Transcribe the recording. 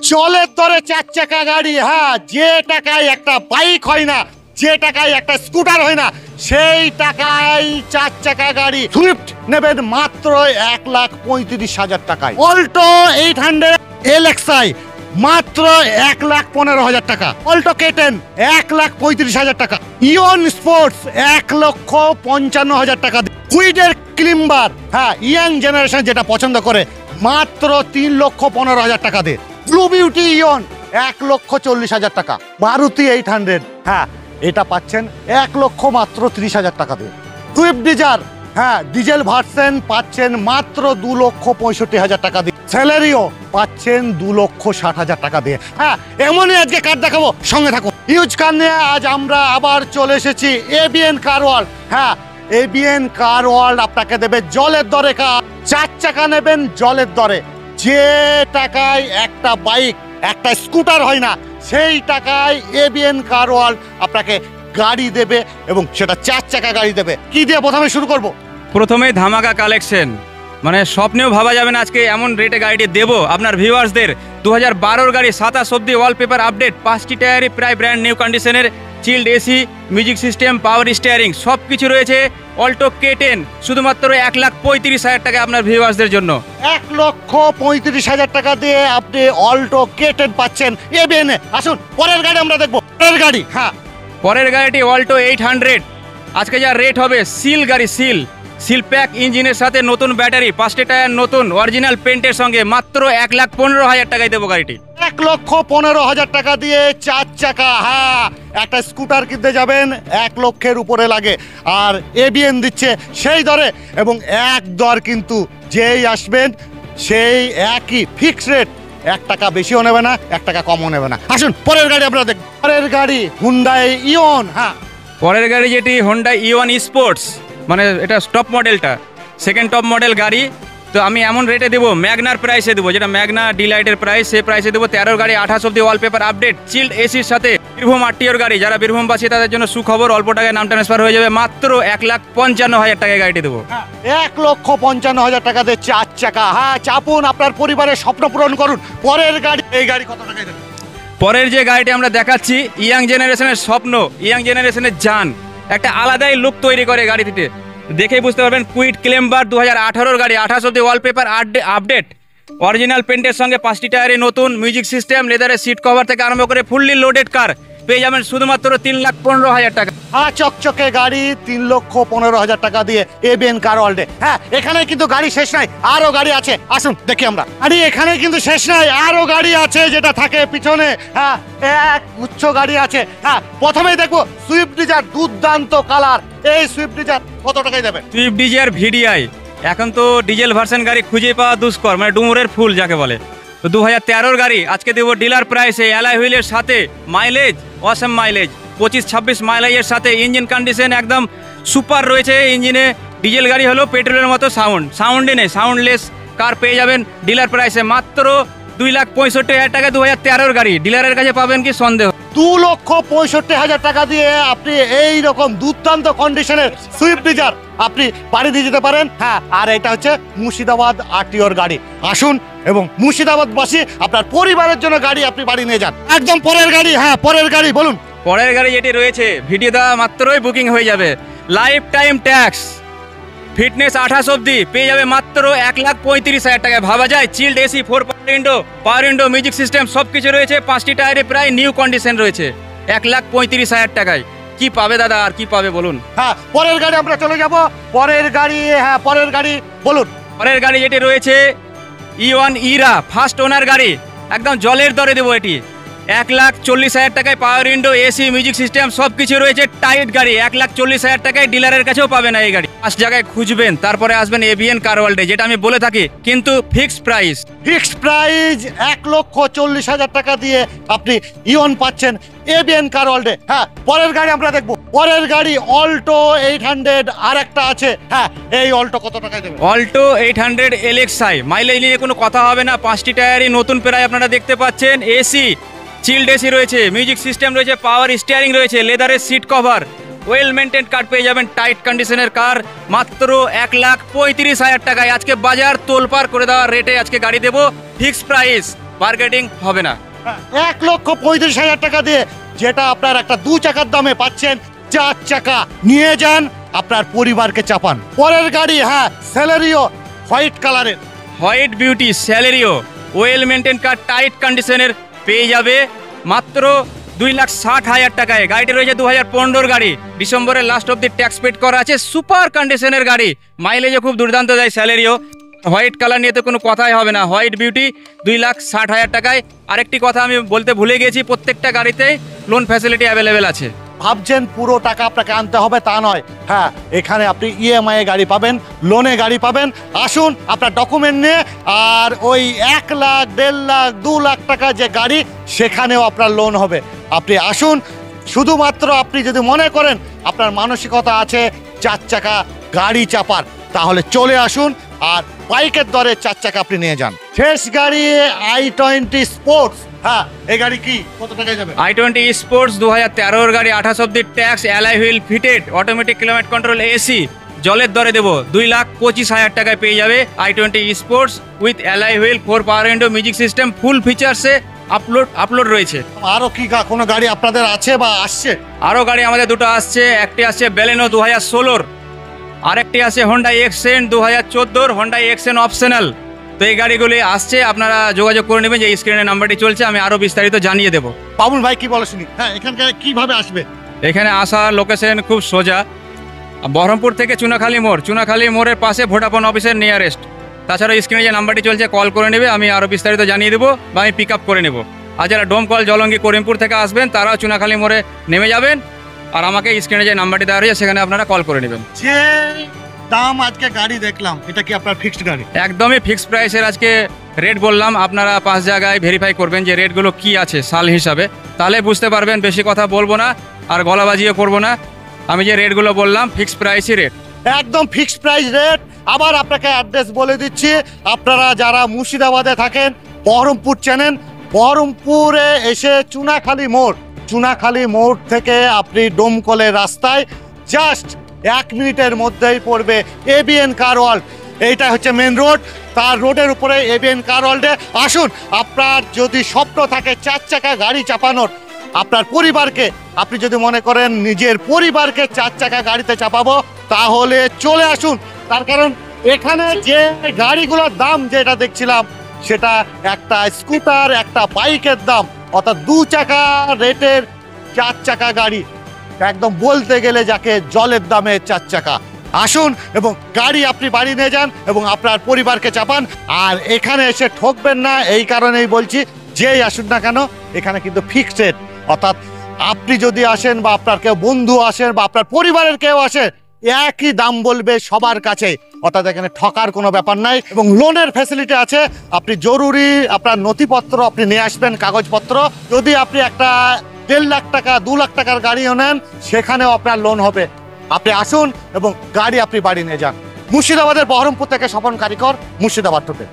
জলের দরে 4 চাকা গাড়ি, হ্যাঁ, যে টাকায় একটা বাইক হয় না, যে টাকায় একটা স্কুটার হয় না, সেই টাকায় 4 চাকা গাড়ি সুইফট নেবেন মাত্র 1,35,000 টাকায়। অল্টো 800 LXi মাত্র 1,15,000 টাকা। অল্টো K10 1,35,000 টাকা। ইয়ন স্পোর্টস 1,55,000 টাকা। কুইডের ক্লিম্বার, হ্যাঁ, ইয়াং জেনারেশন যেটা পছন্দ করে, মাত্র 3,15,000 টাকা দিয়ে। ব্লু বিউটি ইয়ন 1,40,000 টাকা। মারুতি 800, হ্যাঁ, এটা পাচ্ছেন 1,30,000 টাকা দিয়ে। সুইফট ডিজায়ার, হ্যাঁ, ডিজেল ভার্সন পাচ্ছেন মাত্র 2,65,000 টাকা দিয়ে। স্যালারিও পাচ্ছেন 2,60,000 টাকা দিয়ে। হ্যাঁ, এমনই আজকে কার দেখাবো, সঙ্গে থাকুন। ইউজ কার নিয়ে আজ আমরা আবার চলে এসেছি এবিএন কার ওয়ার্ল্ড। হ্যাঁ, এবিএন কার ওয়ার্ল্ড আপনাকে দেবে জলের দরে কার। 4 চাকা নেবেন জলের দরে, যে টাকায় একটা বাইক একটা স্কুটার হয় না, সেই টাকায় এবিএন কার ওয়ার্ল্ড আপনাকে গাড়ি দেবে, এবং সেটা 4 চাকা গাড়ি দেবে। কি দিয়ে প্রথমে শুরু করব? প্রথমেই ধামাকা কালেকশন, মানে স্বপ্নেও ভাবা যাবে না আজকে এমন রেটে গাড়িটি দেবো আপনার ভিউয়ার্সদের। 2012 গাড়ি 27 অব্দি ওয়ালপেপার আপডেট, 5টি টায়ারই প্রায় ব্র্যান্ড নিউ কন্ডিশনের, child AC, music system, power steering সব কিছু রয়েছে। অল্টো K10 শুধুমাত্র 1,35,000 টাকা আপনার ভিউয়ার্সদের জন্য। 1,35,000 টাকা দিয়ে আপনি অল্টো K10 পাচ্ছেন এবিএন। আসুন পরের গাড়ি আমরা দেখবো। পরের গাড়ি, হ্যাঁ, পরের গাড়িটি অল্টো 800। আজকে যা রেট হবে, সিল গাড়ি, সিল প্যাক ইঞ্জিনের সাথে নতুন ব্যাটারি, 5টি টায়ার নতুন, অরিজিনাল পেন্টের সঙ্গে মাত্র 1,15,000 টাকায় দেবো গাড়িটি। 1,15,000 টাকা দিয়ে 4 চাকা, হ্যাঁ, একটা স্কুটার কিনতে যাবেন 1 লক্ষের উপরে লাগে, আর এবিএন দিচ্ছে সেই দরে, এবং এক দর কিন্তু যেই আসবেন সেই একই ফিক্স রেট। 1 টাকা বেশিও নেবে না, 1 টাকা কমও নেবে না। আসুন পরের গাড়ি আমরা দেখব। পরের গাড়ি হুন্ডাই ইয়ন। হ্যাঁ, পরের গাড়ি যেটি হোন্ডা ইওয়ান স্পোর্টস, মানে এটা টপ মডেলটা, সেকেন্ড টপ মডেল গাড়ি। তো আমি এমন রেটে দেবো, ম্যাগনার প্রাইসে দেবো, যেটা ম্যাগনা ডিলাইটের প্রাইস, সেই প্রাইসে দেবো। 13 গাড়ি 28 অব্দি ওয়ালপেপার আপডেট, চিল্ড এসির সাথে, বীরভূম আরটিওর গাড়ি। যারা বীরভূমবাসী তাদের জন্য সুখবর, অল্প টাকায় নাম ট্রান্সফার হয়ে যাবে, মাত্র 1,55,000 টাকায় গাড়িটি দেবো। 1,55,000 টাকা দিয়ে 4 চাকা, হ্যাঁ, চাপুন, আপনার পরিবারের স্বপ্ন পূরণ করুন। পরের গাড়ি, এই গাড়ি কত টাকায় দেবেন? পরের যে গাড়িটি আমরা দেখাচ্ছি, ইয়াং জেনারেশনের স্বপ্ন, ইয়াং জেনারেশনের জান, একটা আলাদাই লুক তৈরি করে গাড়িটিতে, দেখেই বুঝতে পারবেন। কুইড ক্লেম্বার 2018 গাড়ি, 28 অব্দি ওয়ালপেপার আপডেট, অরিজিনাল পেন্টের সঙ্গে 5টি টায়ারে নতুন, মিউজিক সিস্টেম, লেদারের সিট কভার থেকে আরম্ভ করে ফুললি লোডেড কার পেয়ে যাবেন শুধুমাত্র 3,15,000 টাকা। হ্যাঁ, চকচকে গাড়ি 3,15,000 টাকা দিয়ে এবিএন কার ওয়ার্ল্ডে। হ্যাঁ, এখানে কিন্তু গাড়ি শেষ নাই, আরো গাড়ি আছে, আসুন দেখি আমরা। আরে এখানে কিন্তু শেষ নাই, আরো গাড়ি আছে যেটা থাকে পিছনে। হ্যাঁ, এক উচ্চ গাড়ি আছে। হ্যাঁ, প্রথমেই দেখবো সুইফট ডিজায়ার, দুর্দান্ত কালার। এই সুইফট ডিজায়ার কত টাকায় দেবেন? সুইফট ডিজায়ার ভিডিআই, এখন তো ডিজেল ভার্সন গাড়ি খুঁজে পাওয়া দুষ্কর, মানে ডুমুরের ফুল যাকে বলে। তো 2013 গাড়ি আজকে দেবো ডিলার প্রাইসে, অ্যালয় হুইলের সাথে, মাইলেজ অসাম মাইলেজ, 25-26 মাইলেজের সাথে, ইঞ্জিন কন্ডিশন একদম সুপার রয়েছে ইঞ্জিনে। ডিজেল গাড়ি হলো পেট্রোলের মতো সাউন্ডই নেই, সাউন্ডলেস কার পেয়ে যাবেন ডিলার প্রাইসে মাত্র 2,65,000 টাকা। 2013 গাড়ি ডিলারের কাছে পাবেন কি সন্দেহ? 2,65,000 টাকা দিয়ে আপনি এই রকম দুর্দান্ত কন্ডিশনের সুইফট ডিজায়ার আপনি বাড়ি দিয়ে যেতে পারেন। হ্যাঁ, আর এটা হচ্ছে মুর্শিদাবাদ আরটিওর গাড়ি। আসুন এবং মুর্শিদাবাদবাসী আপনার পরিবারের জন্য গাড়ি আপনি বাড়ি নিয়ে যান। একদম পরের গাড়ি, হ্যাঁ, পরের গাড়ি বলুন। পরের গাড়ি যেটি রয়েছে, ভিডিও দেওয়া মাত্রই বুকিং হয়ে যাবে, লাইফ টাইম ট্যাক্স, ফিটনেস 28 অব্দি পেয়ে যাবে মাত্র 1,35,000 টাকায়। ভাবা যায়, child AC, 4 power window, music system সব কিছু রয়েছে, 5টি টায়ারে প্রায় নিউ কন্ডিশন রয়েছে, 1,35,000 টাকায়। কি পাবে দাদা, আর কি পাবে বলুন? হ্যাঁ, পরের গাড়ি আমরা চলে যাব। পরের গাড়ি, হ্যাঁ, পরের গাড়ি বলুন। পরের গাড়ি যেটি রয়েছে ইওয়ান ইরা, ফার্স্ট ওনার গাড়ি, একদম জলের দরে দেবো এটি, 1,40,000 টাকায়, পাওয়ার উইন্ডো, এসি, মিউজিক সিস্টেম সব কিছু রয়েছে, টাইট গাড়ি, 1,40,000 টাকায় ডিলারের কাছেও পাবে না এই গাড়ি। 5 জায়গায় খুঁজবেন, তারপরে আসবেন এবিএন কার ওয়ার্ল্ডে, যেটা আমি বলে থাকি, কিন্তু ফিক্সড প্রাইস। 1,40,000 টাকা দিয়ে আপনি ইয়ন পাচ্ছেন এবিএন কার ওয়ার্ল্ডে। হ্যাঁ, পরের গাড়ি আমরা দেখবো। পরের গাড়ি অল্টো 800, আর একটা আছে। হ্যাঁ, এই অল্টো কত টাকায় দেবেন? অল্টো 800 LXi, মাইলেজ নিয়ে কোনো কথা হবে না, 5টি টায়ারই নতুন প্রায় আপনারা দেখতে পাচ্ছেন, এসি, চিল্ড এসি রয়েছে, মিউজিক সিস্টেম রয়েছে, পাওয়ার স্টিয়ারিং রয়েছে, লেদারের সিট কভার, ওয়েল মেনটেন কার পেয়ে যাবেন, টাইট কন্ডিশনের কার, মাত্র 1,35,000 টাকায়। আজকে বাজার তোলপাড় করে দেওয়ার রেটে আজকে গাড়ি দেবো, ফিক্সড প্রাইস বার্গেনিং হবে না। 1,35,000 টাকা দিয়ে যেটা আপনার একটা 2 চাকার দামে পাচ্ছেন 4 চাকা, নিয়ে যান, আপনার পরিবারকে চাপান। পরের গাড়ি, হ্যাঁ, সেলেরিও, হোয়াইট কালারের। হোয়াইট বিউটি স্যালারিও ওয়েল মেনটেন কার টাইট কন্ডিশনের পেয়ে যাবে মাত্র 2,60,000 টাকায়। গাড়িটি রয়েছে 2015 গাড়ি, ডিসেম্বরের লাস্ট অব্দি ট্যাক্স পেড করা আছে, সুপার কন্ডিশনের গাড়ি, মাইলেজও খুব দুর্দান্ত দেয় স্যালারিও। হোয়াইট কালার নিয়ে তো কোনো কথাই হবে না। হোয়াইট বিউটি 2,60,000 টাকায়। আরেকটি কথা আমি বলতে ভুলে গেছি, প্রত্যেকটা গাড়িতেই লোন ফ্যাসিলিটি অ্যাভেলেবেল আছে। ভাবছেন পুরো টাকা আপনাকে আনতে হবে, তা নয়। হ্যাঁ, এখানে আপনি ইএমআই এ গাড়ি পাবেন, লোনে গাড়ি পাবেন। আসুন আপনার ডকুমেন্ট নিয়ে, আর ওই 1 লাখ, 1.5 লাখ, 2 লাখ টাকা যে গাড়ি, সেখানেও আপনার লোন হবে। আপনি আসুন, শুধুমাত্র আপনি যদি মনে করেন আপনার মানসিকতা আছে 4 চাকা গাড়ি চাপার, তাহলে চলে আসুন আর বাইকের দরে 4 চাকা আপনি নিয়ে যান। শেষ গাড়ি i20 স্পোর্টস। হ্যাঁ, এই গাড়ি কি কত টাকায় যাবে? i20 স্পোর্টস 2013 গাড়ি, 28 অব্দি tax, alloy wheel fitted, automatic climate control AC, জলের দরে দেবো 2,25,000 টাকায় পেয়ে যাবে i20 sports with alloy wheel, 4 power window, music system, full ফিচার্সে আপলোড রয়েছে। আরো কি কোনো গাড়ি আপনাদের আছে বা আসছে? আরও গাড়ি আমাদের দুটো আসছে। একটি আসছে বেলেনো 2016, আরেকটি আছে হোন্ডা এক্সেন 2014, হোন্ডা এক্সেন অপশনাল। তো এই গাড়িগুলি আসছে, আপনারা যোগাযোগ করে নেবেন, যে স্ক্রিনে নাম্বারটি চলছে, আমি আরও বিস্তারিত জানিয়ে দেবো। বাবুল ভাই কি বলে শুনি। হ্যাঁ, এখানকার কিভাবে আসবে? এখানে আসার লোকেশন খুব সোজা, বহরমপুর থেকে চুনাখালী মোড়, চুনাখালী মোড়ের পাশে ভোডাফোন অফিসের নিয়ারেস্ট। তাছাড়া স্ক্রিনে যে নাম্বারটি চলছে কল করে নেবে, আমি আরও বিস্তারিত জানিয়ে দেবো বা আমি পিক আপ করে নেবো। আর যারা ডোমকল, জলঙ্গি, করিমপুর থেকে আসবেন, তারাও চুনাখালী মোড়ে নেমে যাবেন, আর আমাকে স্ক্রিনে যে নাম্বারটি দেওয়া রয়েছে সেখানে আপনারা কল করে নেবেন। যে দাম আজকে গাড়ি দেখলাম, এটা কি আপনার ফিক্সড গাড়ি? একদমই ফিক্সড প্রাইসের আজকে রেট বললাম। আপনারা 5 জায়গায় ভেরিফাই করবেন যে রেটগুলো কি আছে সাল হিসাবে, তাহলে বুঝতে পারবেন। বেশি কথা বলবো না আর গলাবাজিও করবো না। আমি যে রেটগুলো বললাম ফিক্সড প্রাইসই রেট, একদম ফিক্সড প্রাইস রেট। আবার আপনাকে অ্যাড্রেস বলে দিচ্ছি, আপনারা যারা মুর্শিদাবাদে থাকেন, বহরমপুর চেনেন, বহরমপুরে এসে চুনাখালী মোড় থেকে আপনি ডোমকলের রাস্তায় জাস্ট 1 মিনিটের মধ্যেই পড়বে এবিএন কার ওয়ার্ল্ড। এইটা হচ্ছে মেন রোড, তার রোডের উপরে এবিএন কার ওয়ার্ল্ডে আসুন। আপনার যদি স্বপ্ন থাকে 4 চাকা গাড়ি চাপানোর, আপনার পরিবারকে, আপনি যদি মনে করেন নিজের পরিবারকে 4 চাকা গাড়িতে চাপাবো, তাহলে চলে আসুন। তার কারণ এখানে যে গাড়িগুলোর দাম যেটা দেখছিলাম, সেটা একটা স্কুটার, একটা বাইকের দাম, অর্থাৎ 2 চাকা রেটের 4 চাকা গাড়ি, একদম বলতে গেলে যাকে জলের দামে 4 চাকা। আসুন এবং গাড়ি আপনি বাড়ি নিয়ে যান এবং আপনার পরিবারকে চাপান। আর এখানে এসে ঠকবেন না, এই কারণেই বলছি, যেই আসুন না কেন এখানে কিন্তু ফিক্সড রেট। অর্থাৎ আপনি যদি আসেন বা আপনার কেউ বন্ধু আসেন বা আপনার পরিবারের কেউ আসে, একই দাম বলবে সবার কাছে। অর্থাৎ এখানে ঠকার কোনো ব্যাপার নাই এবং লোনের ফ্যাসিলিটি আছে। আপনি জরুরি আপনার নথিপত্র আপনি নিয়ে আসবেন, কাগজপত্র। যদি আপনি একটা 1.5 লাখ টাকা, 2 লাখ টাকার গাড়িও নেন, সেখানেও আপনার লোন হবে। আপনি আসুন এবং গাড়ি আপনি বাড়ি নিয়ে যান। মুর্শিদাবাদের বহরমপুর থেকে স্বপন কারিকর, মুর্শিদাবাদ থেকে।